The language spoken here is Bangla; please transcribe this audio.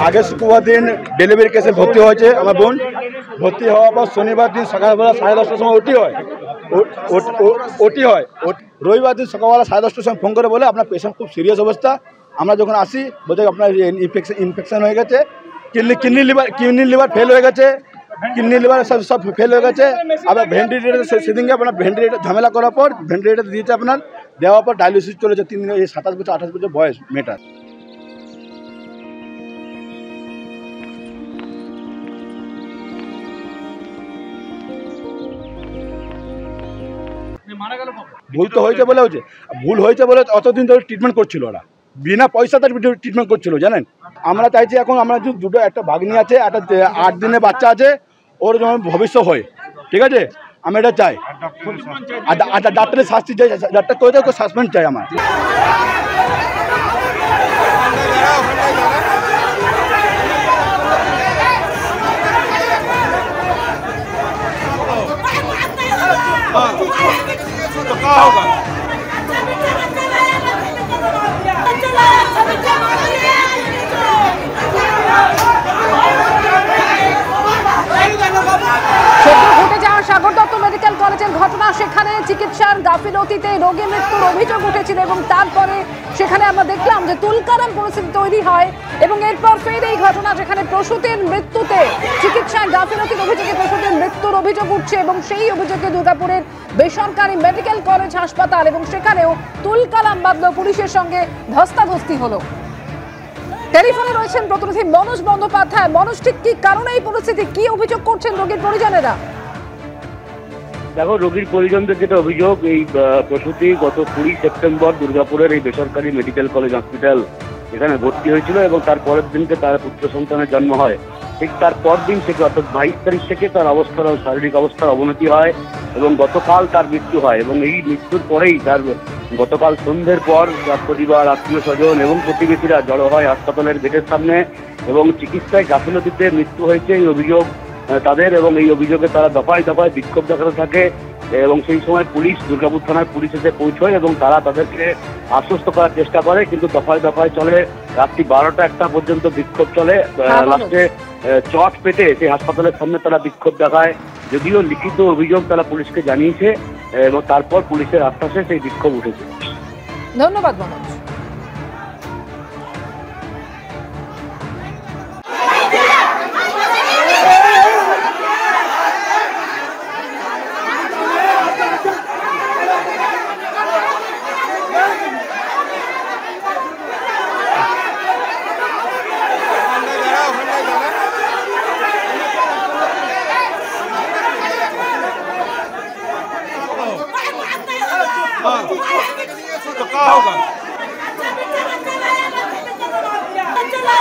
আগে শুক্রবার দিন ডেলিভারি কেসে ভর্তি হয়েছে আমার বোন। ভর্তি হওয়ার পর শনিবার দিন সকালবেলা 10:30টার সময় ওটি হয়। রবিবার দিন সকালবেলা 10:30টার সময় ফোন করে বলে আপনার পেশেন্ট খুব সিরিয়াস অবস্থা। আমরা যখন আসি বলতে আপনার ইনফেকশন হয়ে গেছে, কিডনি লিভার ফেল হয়ে গেছে, কিডনি লিভার সব ফেল হয়ে গেছে। আবার ভেন্টিলেটার সেদিনকে আপনার ভেন্টিলেটার ঝামেলা করার পর ভেন্টিলেটার দিয়েছে আপনার, দেওয়ার পর ডায়ালিসিস চলেছে 3 দিন। 27 বছর 28 বছর বয়স মেয়েটার। ভুল তো হয়েছে বলে অতদিন ধরে ট্রিটমেন্ট করছিল ওরা, বিনা পয়সাতে ট্রিটমেন্ট করছিল জানেন। আমরা চাইছি এখন আমরা দুটো একটা ভাগ্নি আছে, একটা 8 দিনের বাচ্চা আছে, ওর যেমন ভবিষ্যৎ হয়, ঠিক আছে। আমি এটা চাই, আর ডাক্তারের শাস্তি চাই, ডাক্তার করে সাসপেন্ড চাই আমার। ঘটে যাওয়া সাগর দত্ত মেডিকেল কলেজের ঘটনা, সেখানে চিকিৎসার গাফিলতিতে রোগী মৃত্যুর অভিযোগ উঠেছিল এবং তারপরে সেখানে আমরা দেখলাম যে তুলকালাম পরিস্থিতি তৈরি হয় এবং এরপর ফের এই ঘটনা, যেখানে প্রসূতির মৃত্যুতে চিকিৎসায় গাফিলতির অভিযোগে প্রসূতির মৃত্যুর অভিযোগ উঠছে এবং সেই অভিযোগে দুর্গাপুরের বেসরকারি মেডিকেল কলেজ হাসপাতাল এবং সেখানেও তুলকালাম বাঁধল, পুলিশের সঙ্গে ধস্তাধস্তি হলো। টেলিফোনে রয়েছেন প্রতিনিধি মনোজ বন্দ্যোপাধ্যায়। মনোজ, ঠিক কি কারণে এই পরিস্থিতি, কি অভিযোগ করছেন রোগীর পরিজনেরা? দেখো, রোগীর পরিজনদের যেটা অভিযোগ, এই প্রসূতি গত 20 সেপ্টেম্বর দুর্গাপুরের এই বেসরকারি মেডিকেল কলেজ হসপিটাল এখানে ভর্তি হয়েছিল এবং তার পরের দিনকে তার পুত্র সন্তানের জন্ম হয়। ঠিক তার পর দিন থেকে অর্থাৎ 22 তারিখ থেকে তার শারীরিক অবস্থার অবনতি হয় এবং গতকাল তার মৃত্যু হয়। এবং এই মৃত্যুর পরেই তার গতকাল সন্ধ্যের পর তার পরিবার, আত্মীয় স্বজন এবং প্রতিবেশীরা জড়ো হয় হাসপাতালের গেটের সামনে এবং চিকিৎসায় গাফিলতিতে মৃত্যু হয়েছে এই অভিযোগ তাদের। এবং এই অভিযোগে তারা দফায় দফায় বিক্ষোভ দেখাতে থাকে এবং সেই সময় পুলিশ, দুর্গাপুর থানার পুলিশ এসে পৌঁছয় এবং তারা তাদেরকে আশ্বস্ত করার চেষ্টা করে, কিন্তু দফায় দফায় চলে। রাত্রি 12টা-1টা পর্যন্ত বিক্ষোভ চলে। লাস্টে চট পেটে সেই হাসপাতালের সামনে তারা বিক্ষোভ দেখায়। যদিও লিখিত অভিযোগ তারা পুলিশকে জানিয়েছে এবং তারপর পুলিশের আশ্বাসে সেই বিক্ষোভ উঠেছে। ধন্যবাদ মনোজ। तो क्या होगा? चला